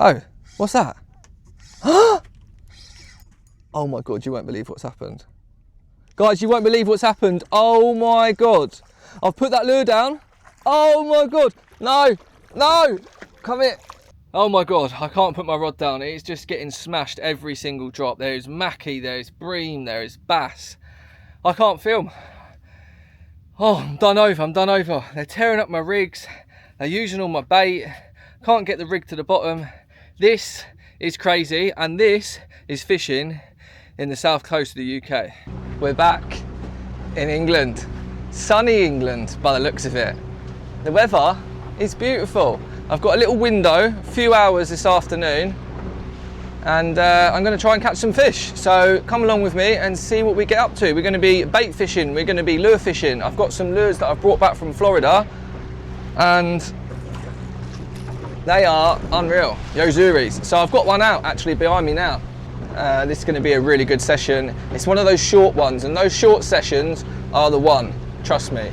Oh, what's that? Oh my God, you won't believe what's happened. Guys, you won't believe what's happened. Oh my God. I've put that lure down. Oh my God. No, no, come here. Oh my God, I can't put my rod down. It's just getting smashed every single drop. There's mackie, there's bream, there's bass. I can't film. Oh, I'm done over. They're tearing up my rigs. They're using all my bait. Can't get the rig to the bottom. This is crazy, and this is fishing in the south coast of the UK. We're back in England. Sunny England by the looks of it. The weather is beautiful. I've got a little window, a few hours this afternoon, and I'm going to try and catch some fish. So come along with me and see what we get up to. We're going to be bait fishing, we're going to be lure fishing. I've got some lures that I've brought back from Florida, and they are unreal, Yozuris. So I've got one out actually behind me now. This is going to be a really good session. It's one of those short ones, and those short sessions are the one, trust me.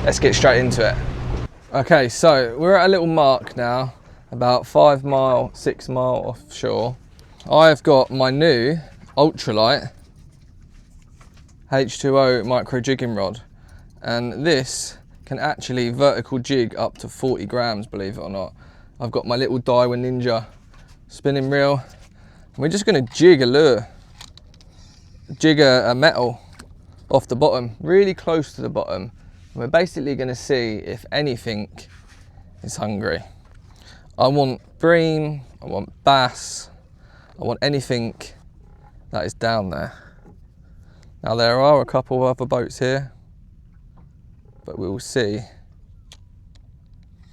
Let's get straight into it. Okay, so we're at a little mark now, about 5 mile, 6 mile offshore. I've got my new ultralight H2O micro jigging rod, and this can actually vertical jig up to 40 grams, believe it or not. I've got my little Daiwa Ninja spinning reel. We're just going to jig a lure, jig a metal off the bottom, really close to the bottom. We're basically going to see if anything is hungry. I want bream, I want bass, I want anything that is down there. Now there are a couple of other boats here, but we will see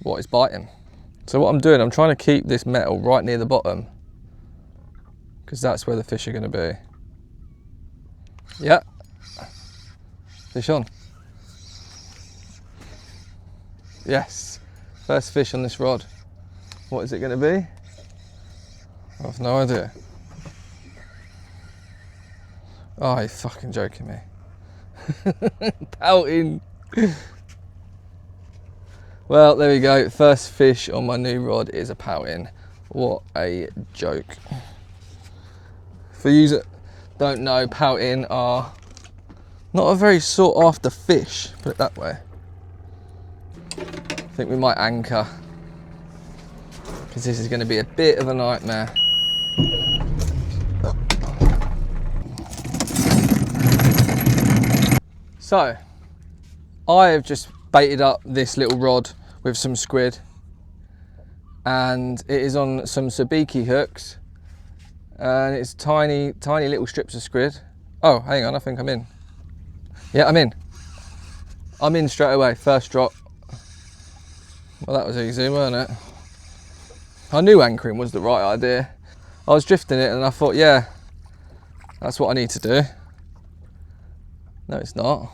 what is biting. So what I'm doing, I'm trying to keep this metal right near the bottom, because that's where the fish are going to be. Yeah, fish on. Yes, first fish on this rod. What is it going to be? I have no idea. Oh, you're fucking joking me. Pouting. Well, there we go. First fish on my new rod is a pouting. What a joke. For you that don't know, pouting are not a very sought after fish, put it that way. I think we might anchor, because this is going to be a bit of a nightmare. So, I have just baited up this little rod with some squid, and it is on some sabiki hooks, and it's tiny little strips of squid. Oh, hang on, I think I'm in. Yeah, I'm in straight away, first drop. Well, that was easy, wasn't it? I knew anchoring was the right idea. I was drifting it and I thought, yeah, that's what I need to do. No, it's not.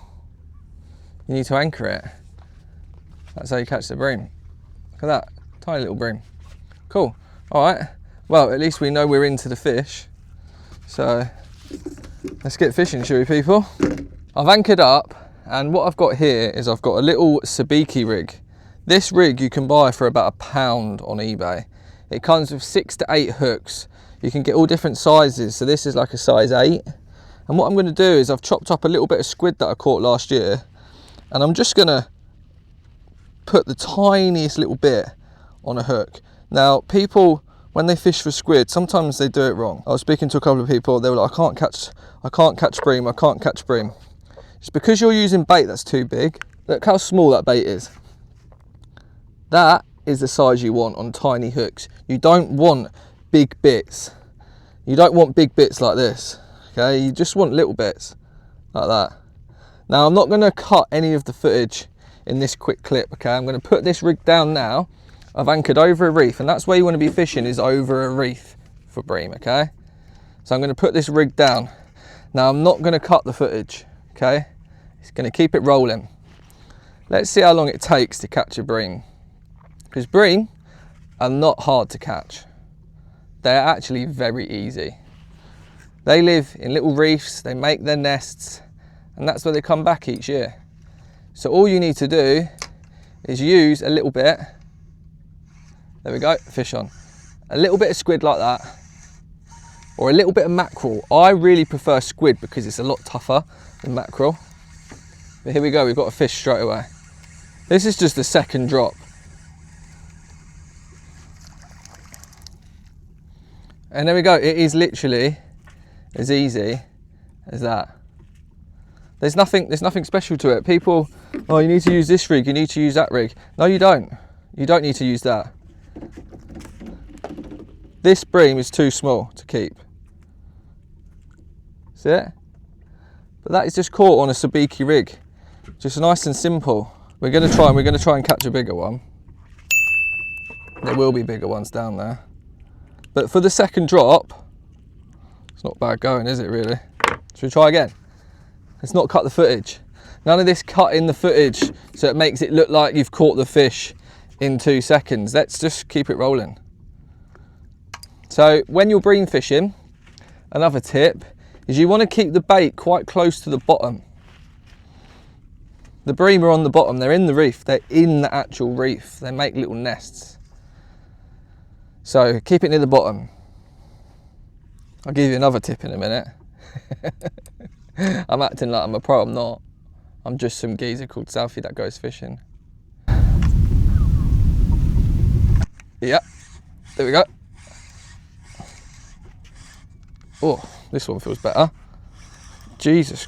You need to anchor it. That's how you catch the bream. Look at that, tiny little bream. Cool, all right. Well, at least we know we're into the fish. So let's get fishing, shall we, people? I've anchored up, and what I've got here is I've got a little sabiki rig. This rig you can buy for about £1 on eBay. It comes with 6 to 8 hooks. You can get all different sizes. So this is like a size 8. And what I'm going to do is I've chopped up a little bit of squid that I caught last year, and I'm just going to put the tiniest little bit on a hook. Now, people, when they fish for squid, sometimes they do it wrong. I was speaking to a couple of people. They were like, I can't catch bream. I can't catch bream. It's because you're using bait that's too big. Look how small that bait is. That is the size you want on tiny hooks. You don't want big bits. You don't want big bits like this, okay? You just want little bits like that. Now, I'm not going to cut any of the footage in this quick clip, okay? I'm going to put this rig down now. I've anchored over a reef, and that's where you want to be fishing, is over a reef for bream, okay? So I'm going to put this rig down. Now, I'm not going to cut the footage, okay? It's going to keep it rolling. Let's see how long it takes to catch a bream. Because bream are not hard to catch. They're actually very easy. They live in little reefs, they make their nests, and that's where they come back each year. So all you need to do is use a little bit, there we go, fish on, a little bit of squid like that, or a little bit of mackerel. I really prefer squid because it's a lot tougher than mackerel. But here we go, we've got a fish straight away. This is just the second drop. And there we go, it is literally as easy as that. There's nothing special to it. People, oh, you need to use this rig, you need to use that rig. No, you don't. You don't need to use that. This bream is too small to keep. See it? But that is just caught on a sabiki rig. Just nice and simple. We're gonna try and catch a bigger one. There will be bigger ones down there. But for the second drop, it's not bad going, is it really? Should we try again? Let's not cut the footage. None of this cutting the footage so it makes it look like you've caught the fish in 2 seconds. Let's just keep it rolling. So when you're bream fishing, another tip is you want to keep the bait quite close to the bottom. The bream are on the bottom, they're in the reef, they're in the actual reef. They make little nests. So keep it near the bottom. I'll give you another tip in a minute. I'm acting like I'm a pro, I'm not. I'm just some geezer called Southie that goes fishing. Yeah, there we go. Oh, this one feels better. Jesus.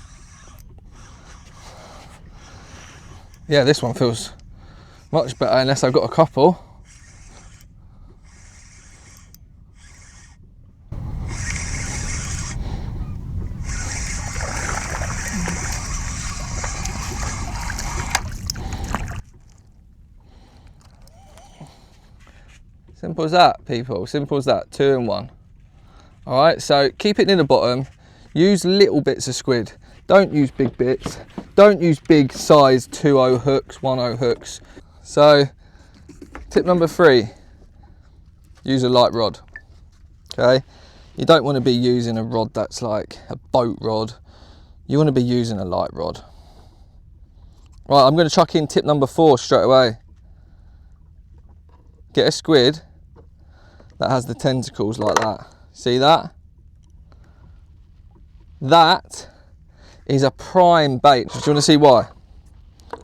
Yeah, this one feels much better unless I've got a couple. Simple as that, people, simple as that, 2 in 1. All right, so keep it near the bottom, use little bits of squid, don't use big bits, don't use big size 2.0 hooks, 1.0 hooks. So tip number 3, use a light rod, okay? You don't want to be using a rod that's like a boat rod, you want to be using a light rod. Right, I'm going to chuck in tip number 4 straight away. Get a squid that has the tentacles like that. See that? That is a prime bait. Do you want to see why?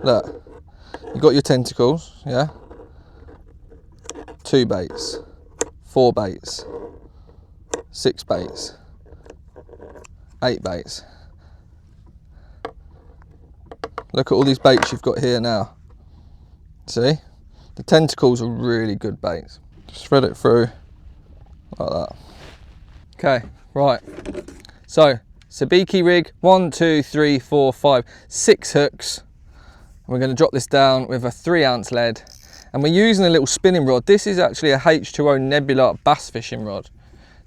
Look, you've got your tentacles, yeah? 2 baits, 4 baits, 6 baits, 8 baits. Look at all these baits you've got here now. See? The tentacles are really good baits. Just thread it through like that. Okay, right. So, sabiki rig, 1, 2, 3, 4, 5, 6 hooks. And we're going to drop this down with a 3-ounce lead. And we're using a little spinning rod. This is actually a H2O Nebula bass fishing rod.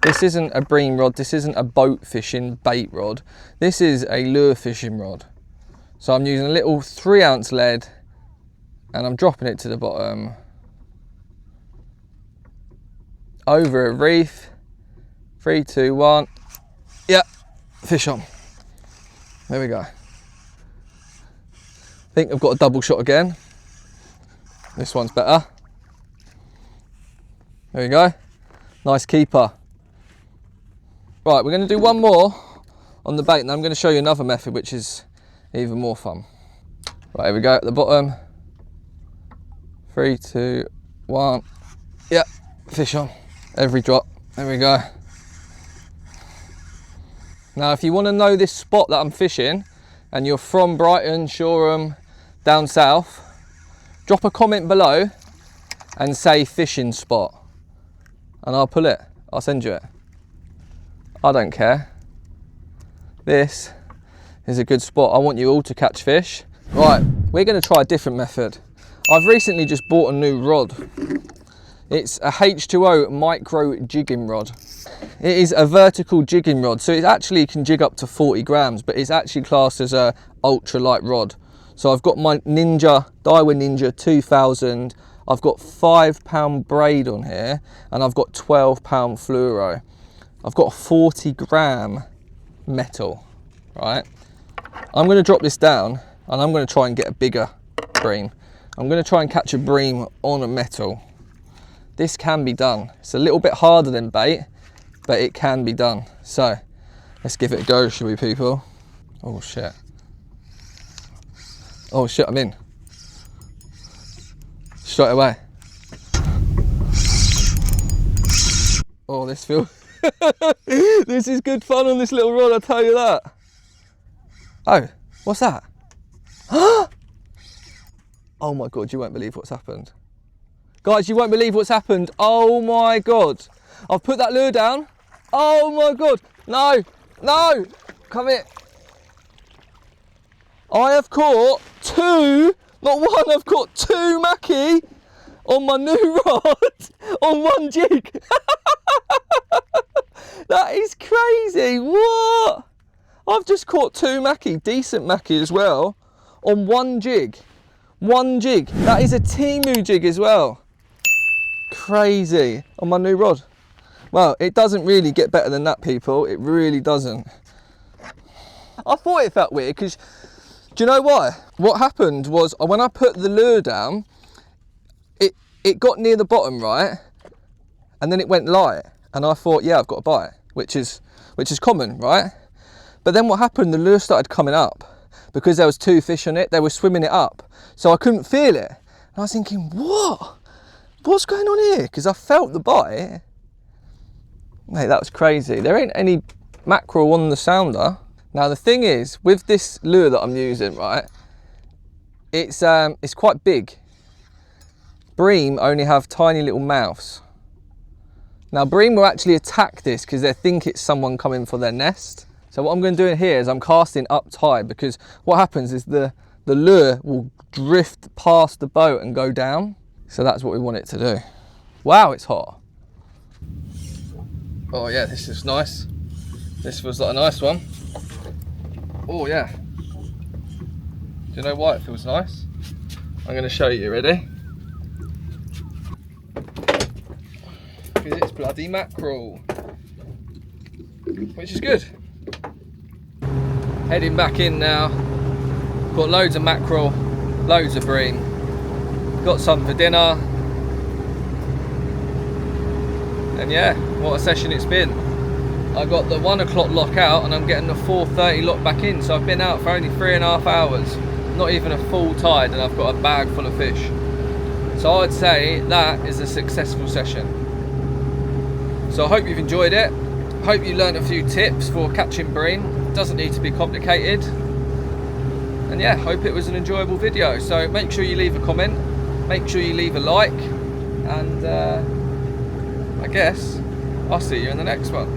This isn't a bream rod, this isn't a boat fishing bait rod. This is a lure fishing rod. So I'm using a little 3-ounce lead and I'm dropping it to the bottom. Over a reef. 3, 2, 1. Yeah, fish on. There we go. I think I've got a double shot again. This one's better. There we go. Nice keeper. Right, we're going to do one more on the bait and I'm going to show you another method which is even more fun. Right, here we go at the bottom. 3, 2, 1. Yeah, fish on. Every drop. There we go. Now, if you want to know this spot that I'm fishing and you're from Brighton, Shoreham, down south, drop a comment below and say fishing spot and I'll pull it. I'll send you it. I don't care. This is a good spot. I want you all to catch fish. Right, we're going to try a different method. I've recently just bought a new rod. It's a H2O micro jigging rod. It is a vertical jigging rod, so it actually can jig up to 40 grams, but it's actually classed as a ultra light rod. So I've got my Daiwa Ninja 2000. I've got 5-pound braid on here, and I've got 12-pound fluoro. I've got 40 gram metal, right? I'm going to drop this down, and I'm going to try and get a bigger bream. I'm going to try and catch a bream on a metal. this can be done. It's a little bit harder than bait, but it can be done. So let's give it a go, shall we, people? Oh shit. Oh shit, I'm in. Straight away. Oh, this feels... This is good fun on this little rod, I'll tell you that. Oh, what's that? Oh my God, you won't believe what's happened. Guys, you won't believe what's happened. Oh my God. I've put that lure down. Oh my God. No, no, come here. I have caught two, not one, I've caught two mackie on my new rod on one jig. That is crazy, what? I've just caught two mackie, decent mackie as well, on one jig. One jig. That is a Timu jig as well. Crazy, on my new rod. Well, it doesn't really get better than that, people. It really doesn't. I thought it felt weird because, do you know why? What happened was when I put the lure down, it got near the bottom, right? And then it went light. And I thought, yeah, I've got a bite, which is common, right? But then what happened, the lure started coming up because there was two fish on it. They were swimming it up. So I couldn't feel it. And I was thinking, what? What's going on here? Because I felt the bite. Mate, that was crazy. There ain't any mackerel on the sounder. Now the thing is, with this lure that I'm using, right, it's quite big. Bream only have tiny little mouths. Now Bream will actually attack this because they think it's someone coming for their nest. So what I'm going to do here is I'm casting up tide, because what happens is the lure will drift past the boat and go down. So that's what we want it to do. Wow, it's hot. Oh yeah, this is nice. This feels like a nice one. Oh yeah. Do you know why it feels nice? I'm going to show you, ready? Because it's bloody mackerel. Which is good. Heading back in now. Got loads of mackerel, loads of bream. Got some for dinner. And yeah, what a session it's been. I got the 1 o'clock lock out and I'm getting the 4:30 lock back in. So I've been out for only 3.5 hours. Not even a full tide, and I've got a bag full of fish. So I'd say that is a successful session. So I hope you've enjoyed it. Hope you learned a few tips for catching bream. It doesn't need to be complicated. And yeah, hope it was an enjoyable video. So make sure you leave a comment, make sure you leave a like, and I guess I'll see you in the next one.